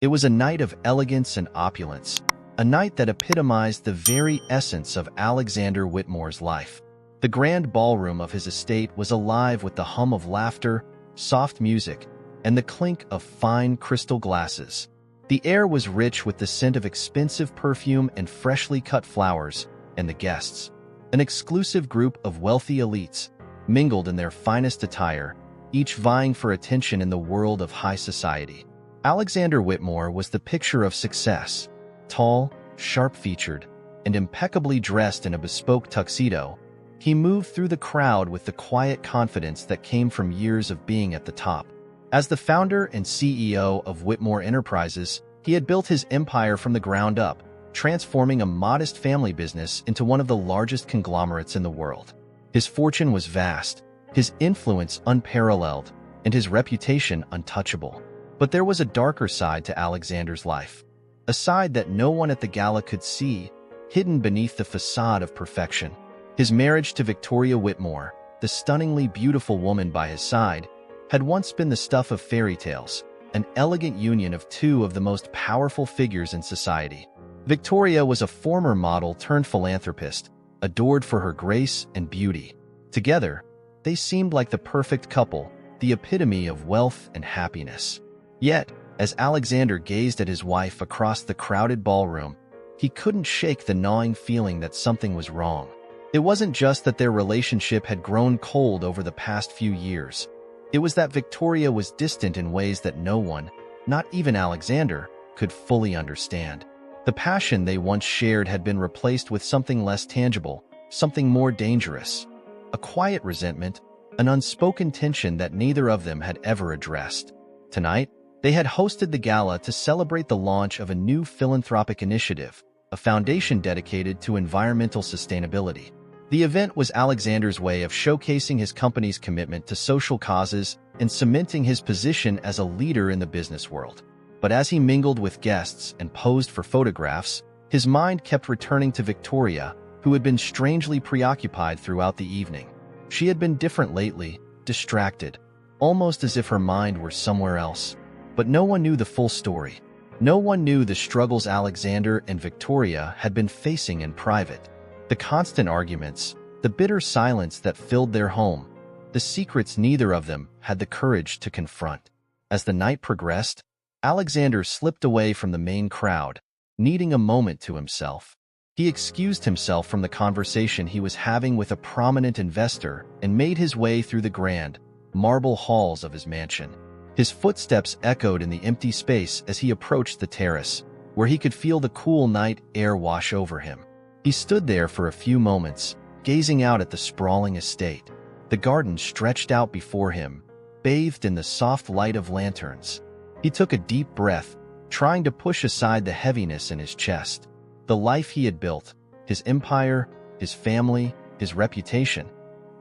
It was a night of elegance and opulence, a night that epitomized the very essence of Alexander Whitmore's life. The grand ballroom of his estate was alive with the hum of laughter, soft music, and the clink of fine crystal glasses. The air was rich with the scent of expensive perfume and freshly cut flowers, and the guests, an exclusive group of wealthy elites, mingled in their finest attire, each vying for attention in the world of high society. Alexander Whitmore was the picture of success. Tall, sharp-featured, and impeccably dressed in a bespoke tuxedo, he moved through the crowd with the quiet confidence that came from years of being at the top. As the founder and CEO of Whitmore Enterprises, he had built his empire from the ground up, transforming a modest family business into one of the largest conglomerates in the world. His fortune was vast, his influence unparalleled, and his reputation untouchable. But there was a darker side to Alexander's life, a side that no one at the gala could see, hidden beneath the facade of perfection. His marriage to Victoria Whitmore, the stunningly beautiful woman by his side, had once been the stuff of fairy tales, an elegant union of two of the most powerful figures in society. Victoria was a former model turned philanthropist, adored for her grace and beauty. Together, they seemed like the perfect couple, the epitome of wealth and happiness. Yet, as Alexander gazed at his wife across the crowded ballroom, he couldn't shake the gnawing feeling that something was wrong. It wasn't just that their relationship had grown cold over the past few years. It was that Victoria was distant in ways that no one, not even Alexander, could fully understand. The passion they once shared had been replaced with something less tangible, something more dangerous. A quiet resentment, an unspoken tension that neither of them had ever addressed. Tonight, they had hosted the gala to celebrate the launch of a new philanthropic initiative, a foundation dedicated to environmental sustainability. The event was Alexander's way of showcasing his company's commitment to social causes and cementing his position as a leader in the business world. But as he mingled with guests and posed for photographs, his mind kept returning to Victoria, who had been strangely preoccupied throughout the evening. She had been different lately, distracted, almost as if her mind were somewhere else. But no one knew the full story. No one knew the struggles Alexander and Victoria had been facing in private. The constant arguments, the bitter silence that filled their home, the secrets neither of them had the courage to confront. As the night progressed, Alexander slipped away from the main crowd, needing a moment to himself. He excused himself from the conversation he was having with a prominent investor and made his way through the grand, marble halls of his mansion. His footsteps echoed in the empty space as he approached the terrace, where he could feel the cool night air wash over him. He stood there for a few moments, gazing out at the sprawling estate. The garden stretched out before him, bathed in the soft light of lanterns. He took a deep breath, trying to push aside the heaviness in his chest. The life he had built, his empire, his family, his reputation,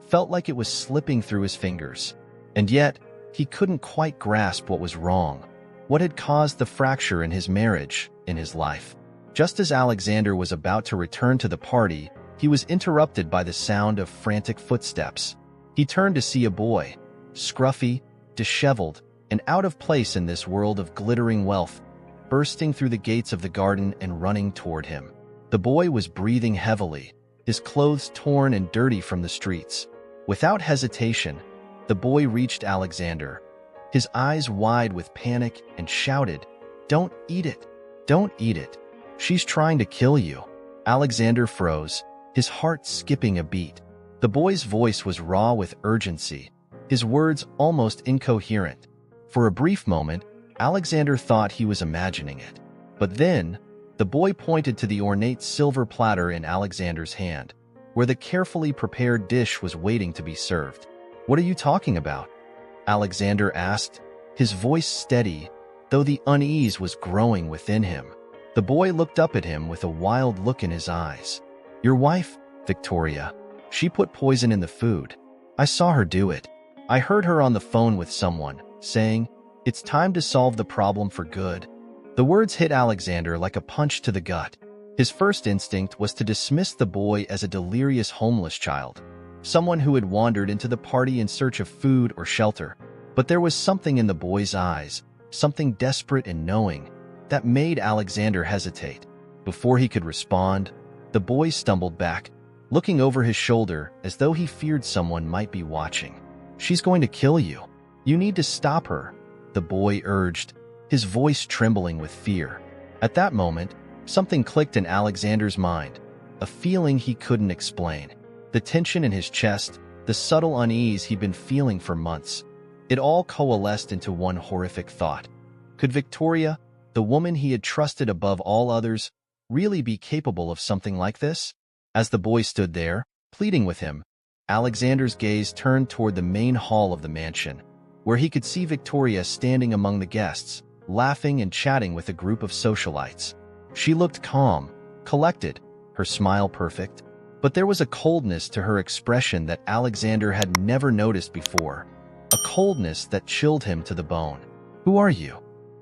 felt like it was slipping through his fingers. And yet, he couldn't quite grasp what was wrong, what had caused the fracture in his marriage, in his life. Just as Alexander was about to return to the party, he was interrupted by the sound of frantic footsteps. He turned to see a boy, scruffy, disheveled, and out of place in this world of glittering wealth, bursting through the gates of the garden and running toward him. The boy was breathing heavily, his clothes torn and dirty from the streets. Without hesitation, the boy reached Alexander, his eyes wide with panic, and shouted, "Don't eat it! Don't eat it! She's trying to kill you." Alexander froze, his heart skipping a beat. The boy's voice was raw with urgency, his words almost incoherent. For a brief moment, Alexander thought he was imagining it. But then, the boy pointed to the ornate silver platter in Alexander's hand, where the carefully prepared dish was waiting to be served. "What are you talking about?" Alexander asked, his voice steady, though the unease was growing within him. The boy looked up at him with a wild look in his eyes. "Your wife, Victoria, she put poison in the food. I saw her do it. I heard her on the phone with someone, saying, 'It's time to solve the problem for good.'" The words hit Alexander like a punch to the gut. His first instinct was to dismiss the boy as a delirious homeless child, someone who had wandered into the party in search of food or shelter. But there was something in the boy's eyes, something desperate and knowing, that made Alexander hesitate. Before he could respond, the boy stumbled back, looking over his shoulder as though he feared someone might be watching. "She's going to kill you. You need to stop her," the boy urged, his voice trembling with fear. At that moment, something clicked in Alexander's mind, a feeling he couldn't explain. The tension in his chest, the subtle unease he'd been feeling for months. It all coalesced into one horrific thought. Could Victoria, the woman he had trusted above all others, really be capable of something like this? As the boy stood there, pleading with him, Alexander's gaze turned toward the main hall of the mansion, where he could see Victoria standing among the guests, laughing and chatting with a group of socialites. She looked calm, collected, her smile perfect, but there was a coldness to her expression that Alexander had never noticed before, a coldness that chilled him to the bone. "Who are you?"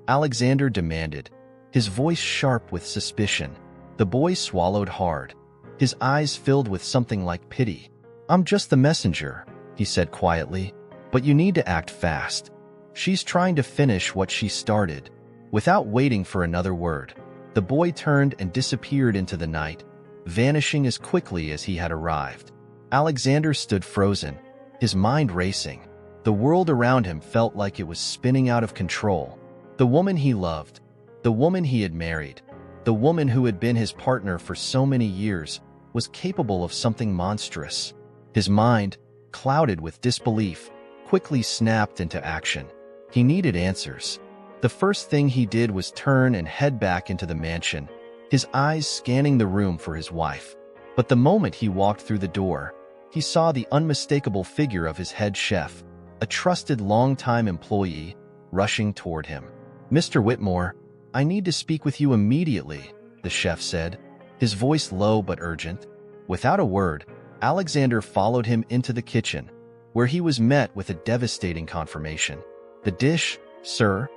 Alexander demanded, his voice sharp with suspicion. The boy swallowed hard, his eyes filled with something like pity. "I'm just the messenger," he said quietly, "but you need to act fast. She's trying to finish what she started." Without waiting for another word, the boy turned and disappeared into the night, vanishing as quickly as he had arrived. Alexander stood frozen, his mind racing. The world around him felt like it was spinning out of control. The woman he loved, the woman he had married, the woman who had been his partner for so many years, was capable of something monstrous. His mind, clouded with disbelief, quickly snapped into action. He needed answers. The first thing he did was turn and head back into the mansion, his eyes scanning the room for his wife. But the moment he walked through the door, he saw the unmistakable figure of his head chef, a trusted longtime employee, rushing toward him. "Mr. Whitmore, I need to speak with you immediately," the chef said, his voice low but urgent. Without a word, Alexander followed him into the kitchen, where he was met with a devastating confirmation. "The dish, sir,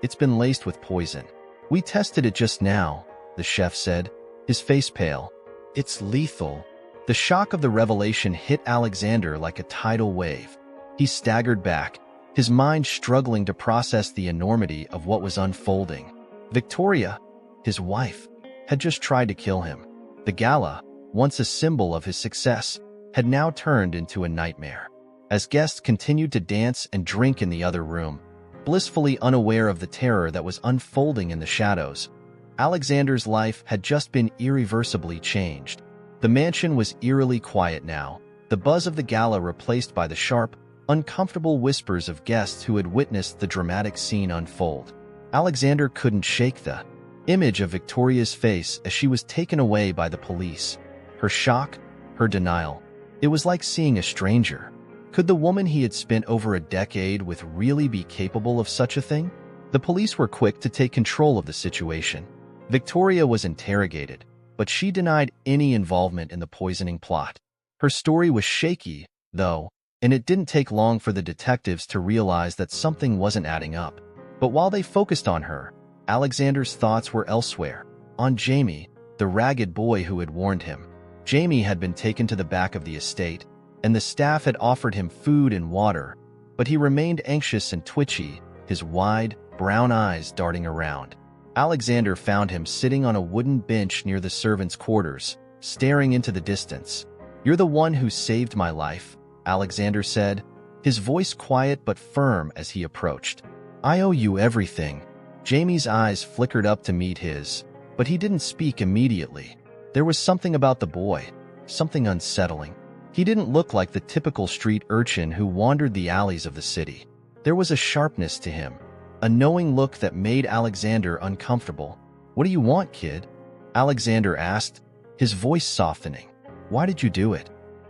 it's been laced with poison. We tested it just now," the chef said, his face pale. "It's lethal." The shock of the revelation hit Alexander like a tidal wave. He staggered back, his mind struggling to process the enormity of what was unfolding. Victoria, his wife, had just tried to kill him. The gala, once a symbol of his success, had now turned into a nightmare. As guests continued to dance and drink in the other room, blissfully unaware of the terror that was unfolding in the shadows, Alexander's life had just been irreversibly changed. The mansion was eerily quiet now, the buzz of the gala replaced by the sharp, uncomfortable whispers of guests who had witnessed the dramatic scene unfold. Alexander couldn't shake the image of Victoria's face as she was taken away by the police. Her shock, her denial. It was like seeing a stranger. Could the woman he had spent over a decade with really be capable of such a thing? The police were quick to take control of the situation. Victoria was interrogated, but she denied any involvement in the poisoning plot. Her story was shaky, though, and it didn't take long for the detectives to realize that something wasn't adding up. But while they focused on her, Alexander's thoughts were elsewhere, on Jamie, the ragged boy who had warned him. Jamie had been taken to the back of the estate, and the staff had offered him food and water, but he remained anxious and twitchy, his wide, brown eyes darting around. Alexander found him sitting on a wooden bench near the servants' quarters, staring into the distance. "You're the one who saved my life," Alexander said, his voice quiet but firm as he approached. "I owe you everything." Jamie's eyes flickered up to meet his, but he didn't speak immediately. There was something about the boy, something unsettling. He didn't look like the typical street urchin who wandered the alleys of the city. There was a sharpness to him, a knowing look that made Alexander uncomfortable. "What do you want, kid?" Alexander asked, his voice softening. "Why did you do it?"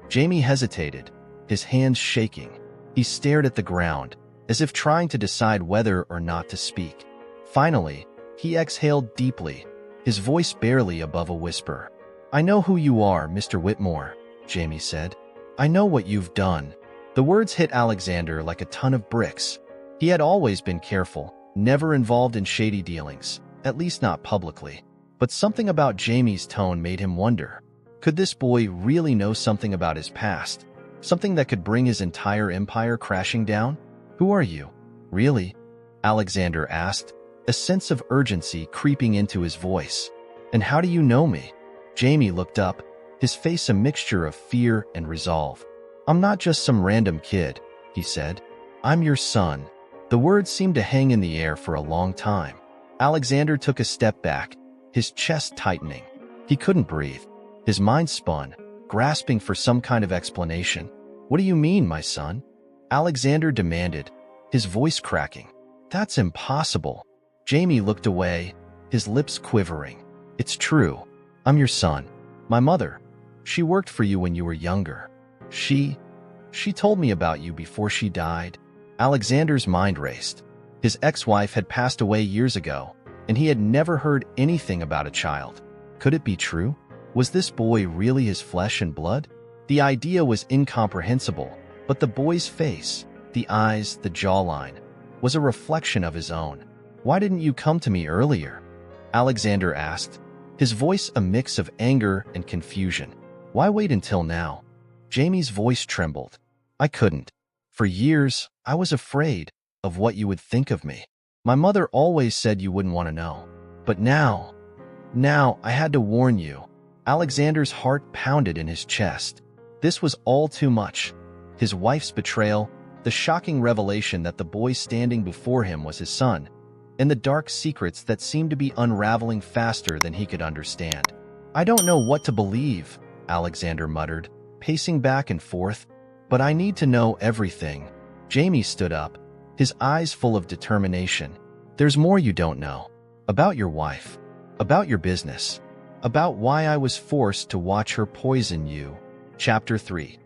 Jamie hesitated, his hands shaking. He stared at the ground, as if trying to decide whether or not to speak. Finally, he exhaled deeply, his voice barely above a whisper. "I know who you are, Mr. Whitmore," Jamie said. "I know what you've done." The words hit Alexander like a ton of bricks. He had always been careful, never involved in shady dealings, at least not publicly. But something about Jamie's tone made him wonder. Could this boy really know something about his past? Something that could bring his entire empire crashing down? "Who are you, really?" Alexander asked, a sense of urgency creeping into his voice. "And how do you know me?" Jamie looked up, his face a mixture of fear and resolve. "I'm not just some random kid," he said. "I'm your son." The words seemed to hang in the air for a long time. Alexander took a step back, his chest tightening. He couldn't breathe. His mind spun, grasping for some kind of explanation. "What do you mean, my son?" Alexander demanded, his voice cracking. "That's impossible." Jamie looked away, his lips quivering. "It's true. I'm your son. My mother, she worked for you when you were younger. She told me about you before she died." Alexander's mind raced. His ex-wife had passed away years ago, and he had never heard anything about a child. Could it be true? Was this boy really his flesh and blood? The idea was incomprehensible, but the boy's face, the eyes, the jawline, was a reflection of his own. "Why didn't you come to me earlier?" Alexander asked, his voice a mix of anger and confusion. "Why wait until now?" Jamie's voice trembled. "I couldn't. For years, I was afraid of what you would think of me. My mother always said you wouldn't want to know. But now I had to warn you." Alexander's heart pounded in his chest. This was all too much. His wife's betrayal, the shocking revelation that the boy standing before him was his son, and the dark secrets that seemed to be unraveling faster than he could understand. "I don't know what to believe," Alexander muttered, pacing back and forth. "But I need to know everything." Jamie stood up, his eyes full of determination. "There's more you don't know. About your wife. About your business. About why I was forced to watch her poison you." Chapter 3.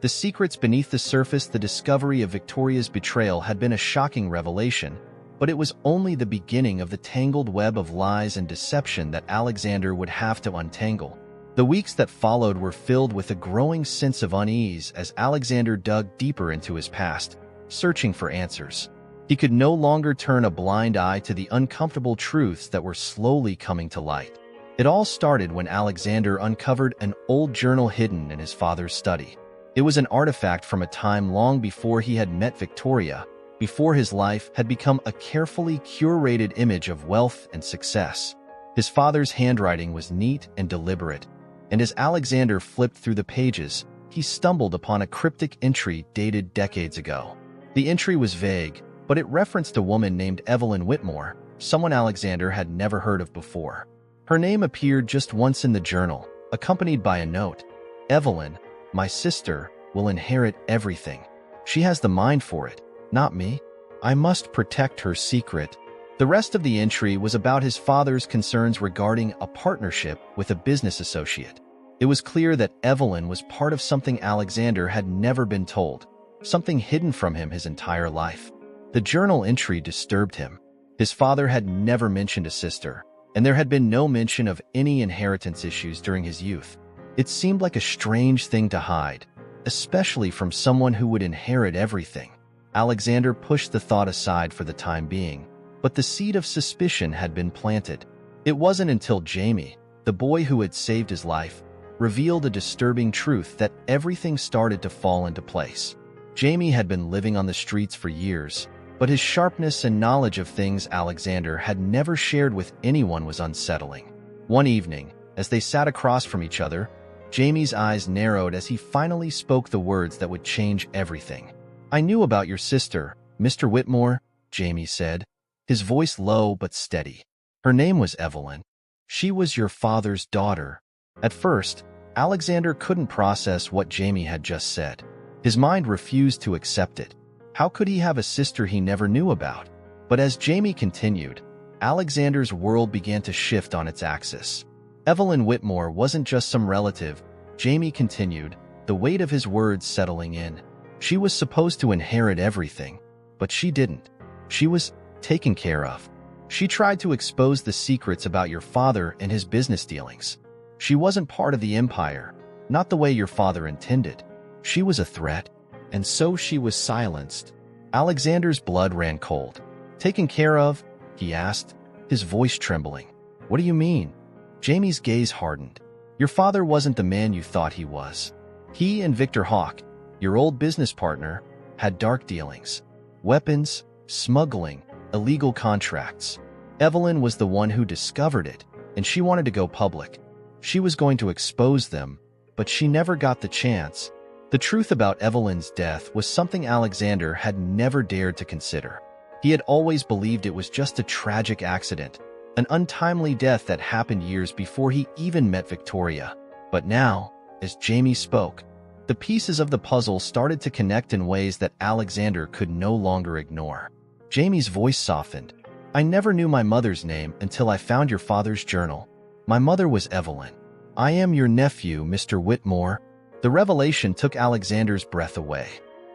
The secrets beneath the surface. The discovery of Victoria's betrayal had been a shocking revelation, but it was only the beginning of the tangled web of lies and deception that Alexander would have to untangle. The weeks that followed were filled with a growing sense of unease as Alexander dug deeper into his past, searching for answers. He could no longer turn a blind eye to the uncomfortable truths that were slowly coming to light. It all started when Alexander uncovered an old journal hidden in his father's study. It was an artifact from a time long before he had met Victoria, before his life had become a carefully curated image of wealth and success. His father's handwriting was neat and deliberate, and as Alexander flipped through the pages, he stumbled upon a cryptic entry dated decades ago. The entry was vague, but it referenced a woman named Evelyn Whitmore, someone Alexander had never heard of before. Her name appeared just once in the journal, accompanied by a note. "Evelyn, my sister, will inherit everything. She has the mind for it, not me. I must protect her secret." The rest of the entry was about his father's concerns regarding a partnership with a business associate. It was clear that Evelyn was part of something Alexander had never been told, something hidden from him his entire life. The journal entry disturbed him. His father had never mentioned a sister, and there had been no mention of any inheritance issues during his youth. It seemed like a strange thing to hide, especially from someone who would inherit everything. Alexander pushed the thought aside for the time being, but the seed of suspicion had been planted. It wasn't until Jamie, the boy who had saved his life, revealed a disturbing truth that everything started to fall into place. Jamie had been living on the streets for years, but his sharpness and knowledge of things Alexander had never shared with anyone was unsettling. One evening, as they sat across from each other, Jamie's eyes narrowed as he finally spoke the words that would change everything. "I knew about your sister, Mr. Whitmore," Jamie said, his voice low but steady. "Her name was Evelyn. She was your father's daughter." At first, Alexander couldn't process what Jamie had just said. His mind refused to accept it. How could he have a sister he never knew about? But as Jamie continued, Alexander's world began to shift on its axis. Evelyn Whitmore wasn't just some relative, Jamie continued, the weight of his words settling in. She was supposed to inherit everything, but she didn't. She was taken care of. She tried to expose the secrets about your father and his business dealings. She wasn't part of the empire, not the way your father intended. She was a threat, and so she was silenced. Alexander's blood ran cold. "Taken care of?" he asked, his voice trembling. "What do you mean?" Jamie's gaze hardened. "Your father wasn't the man you thought he was. He and Victor Hawk, your old business partner, had dark dealings. Weapons, smuggling, illegal contracts. Evelyn was the one who discovered it, and she wanted to go public. She was going to expose them, but she never got the chance. The truth about Evelyn's death was something Alexander had never dared to consider. He had always believed it was just a tragic accident, an untimely death that happened years before he even met Victoria. But now, as Jamie spoke, the pieces of the puzzle started to connect in ways that Alexander could no longer ignore. Jamie's voice softened. "I never knew my mother's name until I found your father's journal. My mother was Evelyn. I am your nephew, Mr. Whitmore." The revelation took Alexander's breath away.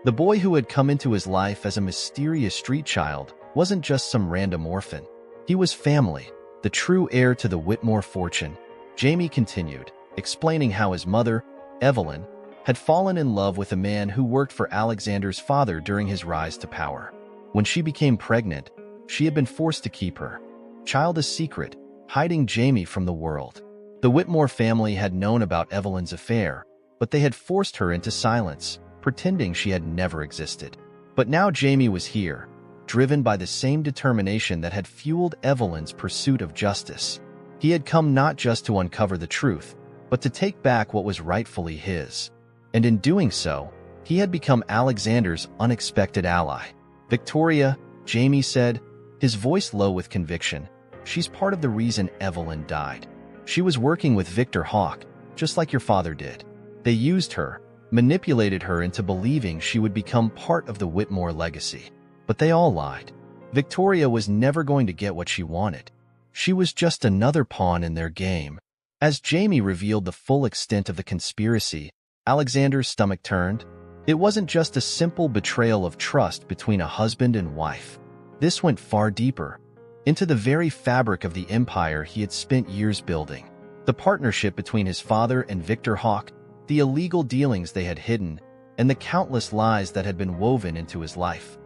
The boy who had come into his life as a mysterious street child wasn't just some random orphan. He was family, the true heir to the Whitmore fortune. Jamie continued, explaining how his mother, Evelyn, had fallen in love with a man who worked for Alexander's father during his rise to power. When she became pregnant, she had been forced to keep her child a secret, hiding Jamie from the world. The Whitmore family had known about Evelyn's affair, but they had forced her into silence, pretending she had never existed. But now Jamie was here, driven by the same determination that had fueled Evelyn's pursuit of justice. He had come not just to uncover the truth, but to take back what was rightfully his. And in doing so, he had become Alexander's unexpected ally. "Victoria," Jamie said, his voice low with conviction, "she's part of the reason Evelyn died. She was working with Victor Hawk, just like your father did. They used her, manipulated her into believing she would become part of the Whitmore legacy. But they all lied. Victoria was never going to get what she wanted. She was just another pawn in their game." As Jamie revealed the full extent of the conspiracy, Alexander's stomach turned. It wasn't just a simple betrayal of trust between a husband and wife. This went far deeper, into the very fabric of the empire he had spent years building. The partnership between his father and Victor Hawk, the illegal dealings they had hidden, and the countless lies that had been woven into his life.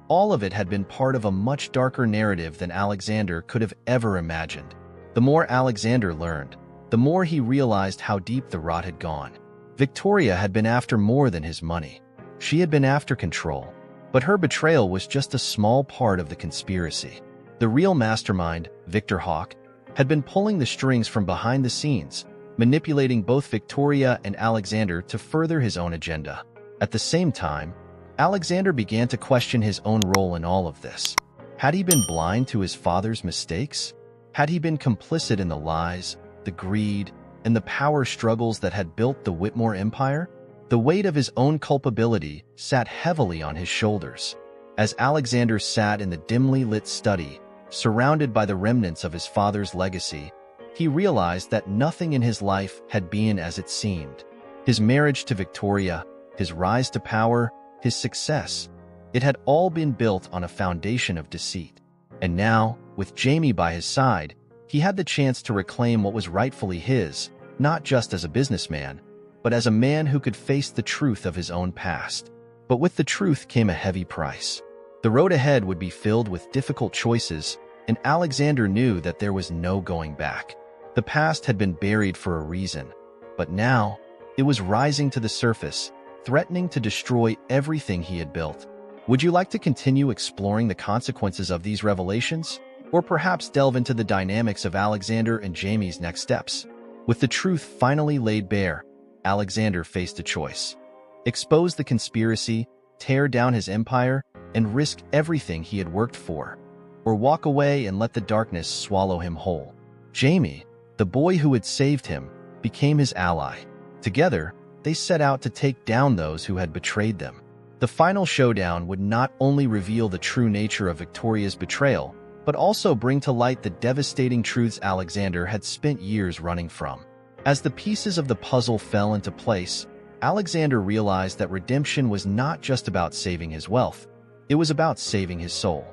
All of it had been part of a much darker narrative than Alexander could have ever imagined. The more Alexander learned, the more he realized how deep the rot had gone. Victoria had been after more than his money. She had been after control. But her betrayal was just a small part of the conspiracy. The real mastermind, Victor Hawk, had been pulling the strings from behind the scenes, manipulating both Victoria and Alexander to further his own agenda. At the same time, Alexander began to question his own role in all of this. Had he been blind to his father's mistakes? Had he been complicit in the lies, the greed, and the power struggles that had built the Whitmore empire? The weight of his own culpability sat heavily on his shoulders. As Alexander sat in the dimly lit study, surrounded by the remnants of his father's legacy, he realized that nothing in his life had been as it seemed. His marriage to Victoria, his rise to power, his success, it had all been built on a foundation of deceit. And now, with Jamie by his side, he had the chance to reclaim what was rightfully his, not just as a businessman, but as a man who could face the truth of his own past. But with the truth came a heavy price. The road ahead would be filled with difficult choices, and Alexander knew that there was no going back. The past had been buried for a reason, but now it was rising to the surface, threatening to destroy everything he had built. Would you like to continue exploring the consequences of these revelations? Or perhaps delve into the dynamics of Alexander and Jamie's next steps? With the truth finally laid bare, Alexander faced a choice. Expose the conspiracy, tear down his empire, and risk everything he had worked for. Or walk away and let the darkness swallow him whole. Jamie, the boy who had saved him, became his ally. Together, they set out to take down those who had betrayed them. The final showdown would not only reveal the true nature of Victoria's betrayal, but also bring to light the devastating truths Alexander had spent years running from. As the pieces of the puzzle fell into place, Alexander realized that redemption was not just about saving his wealth, it was about saving his soul.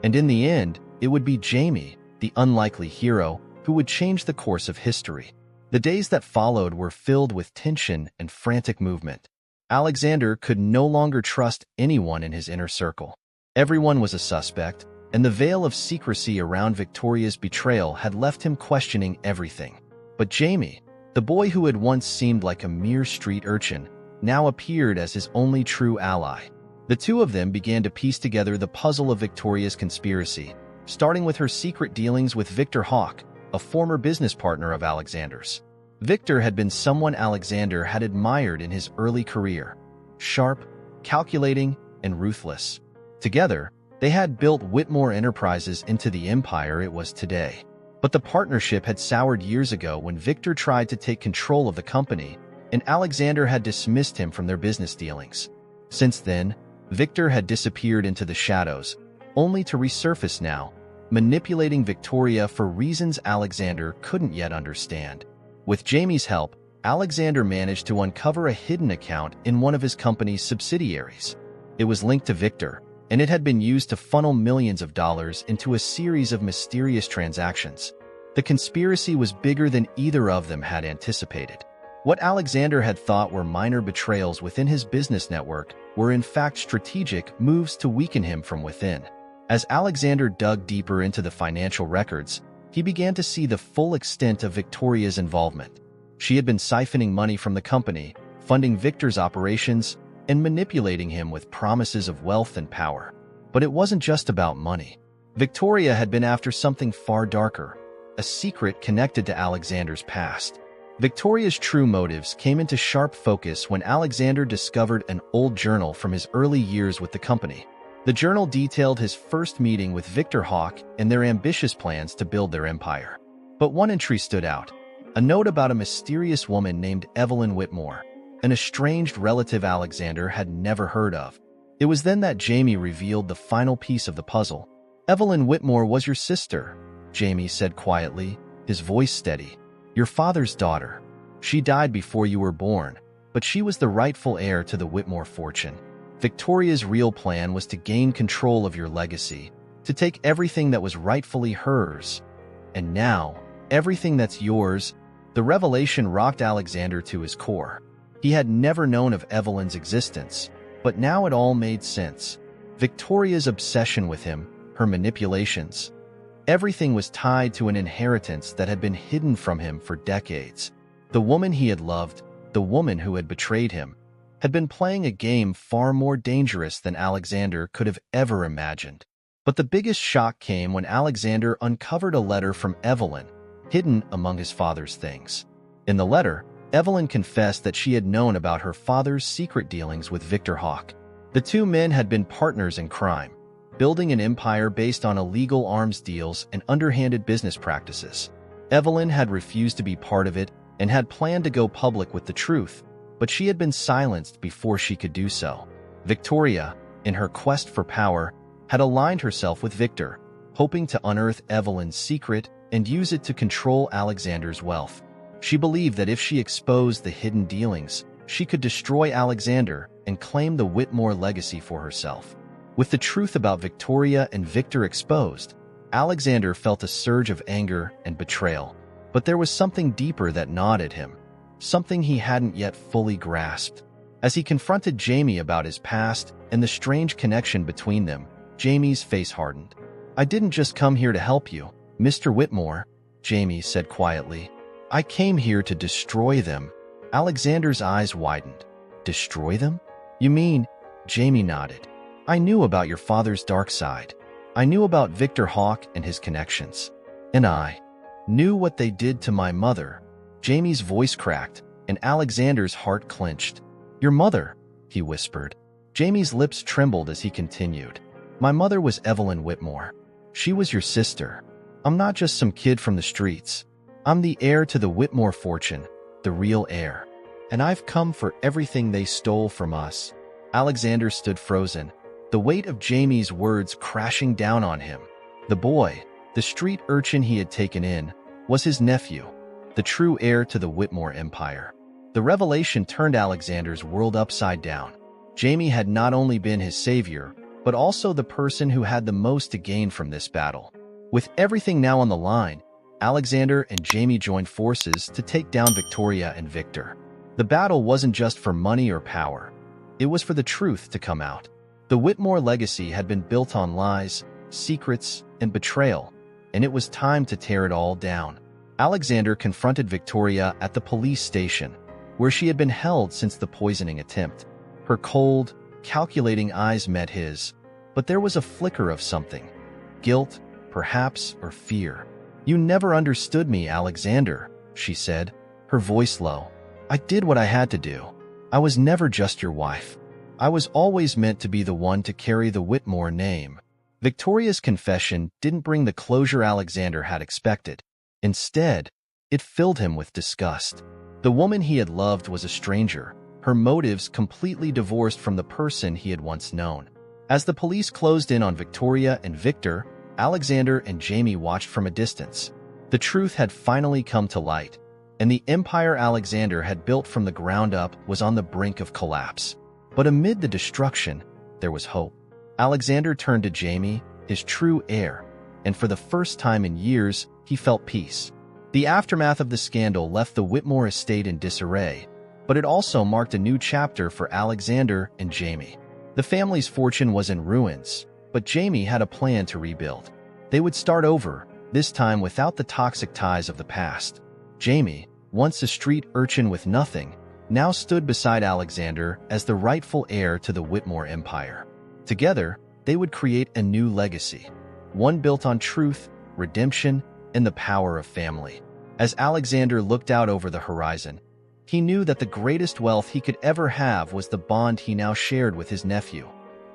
And in the end, it would be Jamie, the unlikely hero, who would change the course of history. The days that followed were filled with tension and frantic movement. Alexander could no longer trust anyone in his inner circle. Everyone was a suspect, and the veil of secrecy around Victoria's betrayal had left him questioning everything. But Jamie, the boy who had once seemed like a mere street urchin, now appeared as his only true ally. The two of them began to piece together the puzzle of Victoria's conspiracy, starting with her secret dealings with Victor Hawk, a former business partner of Alexander's. Victor had been someone Alexander had admired in his early career. Sharp, calculating, and ruthless. Together, they had built Whitmore Enterprises into the empire it was today. But the partnership had soured years ago when Victor tried to take control of the company, and Alexander had dismissed him from their business dealings. Since then, Victor had disappeared into the shadows, only to resurface now, manipulating Victoria for reasons Alexander couldn't yet understand. With Jamie's help, Alexander managed to uncover a hidden account in one of his company's subsidiaries. It was linked to Victor, and it had been used to funnel millions of dollars into a series of mysterious transactions. The conspiracy was bigger than either of them had anticipated. What Alexander had thought were minor betrayals within his business network were in fact strategic moves to weaken him from within. As Alexander dug deeper into the financial records, he began to see the full extent of Victoria's involvement. She had been siphoning money from the company, funding Victor's operations, and manipulating him with promises of wealth and power. But it wasn't just about money. Victoria had been after something far darker, a secret connected to Alexander's past. Victoria's true motives came into sharp focus when Alexander discovered an old journal from his early years with the company. The journal detailed his first meeting with Victor Hawk and their ambitious plans to build their empire. But one entry stood out, a note about a mysterious woman named Evelyn Whitmore, an estranged relative Alexander had never heard of. It was then that Jamie revealed the final piece of the puzzle. "Evelyn Whitmore was your sister," Jamie said quietly, his voice steady. "Your father's daughter. She died before you were born, but she was the rightful heir to the Whitmore fortune. Victoria's real plan was to gain control of your legacy, to take everything that was rightfully hers. And now, everything that's yours." The revelation rocked Alexander to his core. He had never known of Evelyn's existence, but now it all made sense. Victoria's obsession with him, her manipulations. Everything was tied to an inheritance that had been hidden from him for decades. The woman he had loved, the woman who had betrayed him, had been playing a game far more dangerous than Alexander could have ever imagined. But the biggest shock came when Alexander uncovered a letter from Evelyn, hidden among his father's things. In the letter, Evelyn confessed that she had known about her father's secret dealings with Victor Hawk. The two men had been partners in crime, building an empire based on illegal arms deals and underhanded business practices. Evelyn had refused to be part of it and had planned to go public with the truth, but she had been silenced before she could do so. Victoria, in her quest for power, had aligned herself with Victor, hoping to unearth Evelyn's secret and use it to control Alexander's wealth. She believed that if she exposed the hidden dealings, she could destroy Alexander and claim the Whitmore legacy for herself. With the truth about Victoria and Victor exposed, Alexander felt a surge of anger and betrayal. But there was something deeper that gnawed at him, something he hadn't yet fully grasped. As he confronted Jamie about his past and the strange connection between them, Jamie's face hardened. "I didn't just come here to help you, Mr. Whitmore," Jamie said quietly. "I came here to destroy them." Alexander's eyes widened. "Destroy them? You mean?" Jamie nodded. "I knew about your father's dark side. I knew about Victor Hawk and his connections. And I knew what they did to my mother." Jamie's voice cracked, and Alexander's heart clenched. "Your mother," he whispered. Jamie's lips trembled as he continued. "My mother was Evelyn Whitmore. She was your sister. I'm not just some kid from the streets. I'm the heir to the Whitmore fortune, the real heir. And I've come for everything they stole from us." Alexander stood frozen, the weight of Jamie's words crashing down on him. The boy, the street urchin he had taken in, was his nephew, the true heir to the Whitmore empire. The revelation turned Alexander's world upside down. Jamie had not only been his savior, but also the person who had the most to gain from this battle. With everything now on the line, Alexander and Jamie joined forces to take down Victoria and Victor. The battle wasn't just for money or power. It was for the truth to come out. The Whitmore legacy had been built on lies, secrets, and betrayal, and it was time to tear it all down. Alexander confronted Victoria at the police station, where she had been held since the poisoning attempt. Her cold, calculating eyes met his, but there was a flicker of something. Guilt, perhaps, or fear. "You never understood me, Alexander," she said, her voice low. "I did what I had to do. I was never just your wife. I was always meant to be the one to carry the Whitmore name." Victoria's confession didn't bring the closure Alexander had expected. Instead, it filled him with disgust. The woman he had loved was a stranger, her motives completely divorced from the person he had once known. As the police closed in on Victoria and Victor, Alexander and Jamie watched from a distance. The truth had finally come to light, and the empire Alexander had built from the ground up was on the brink of collapse. But amid the destruction, there was hope. Alexander turned to Jamie, his true heir, and for the first time in years, he felt peace. The aftermath of the scandal left the Whitmore estate in disarray, but it also marked a new chapter for Alexander and Jamie. The family's fortune was in ruins, but Jamie had a plan to rebuild. They would start over, this time without the toxic ties of the past. Jamie, once a street urchin with nothing, now stood beside Alexander as the rightful heir to the Whitmore empire. Together, they would create a new legacy, one built on truth, redemption, and the power of family. As Alexander looked out over the horizon, he knew that the greatest wealth he could ever have was the bond he now shared with his nephew,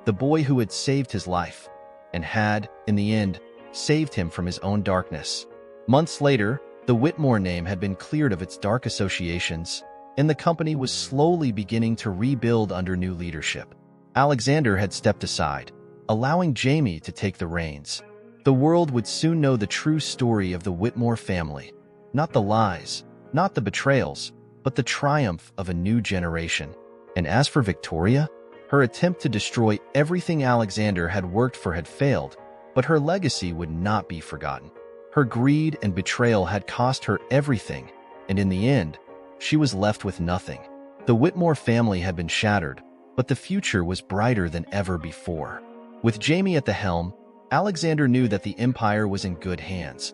the boy who had saved his life, and had, in the end, saved him from his own darkness. Months later, the Whitmore name had been cleared of its dark associations, and the company was slowly beginning to rebuild under new leadership. Alexander had stepped aside, allowing Jamie to take the reins. The world would soon know the true story of the Whitmore family. Not the lies, not the betrayals, but the triumph of a new generation. And as for Victoria, her attempt to destroy everything Alexander had worked for had failed, but her legacy would not be forgotten. Her greed and betrayal had cost her everything, and in the end, she was left with nothing. The Whitmore family had been shattered, but the future was brighter than ever before. With Jamie at the helm, Alexander knew that the empire was in good hands.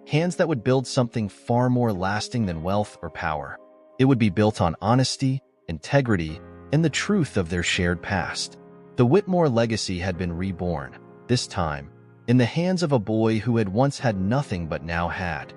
Hands that would build something far more lasting than wealth or power. It would be built on honesty, integrity, and the truth of their shared past. The Whitmore legacy had been reborn, this time, in the hands of a boy who had once had nothing but now had.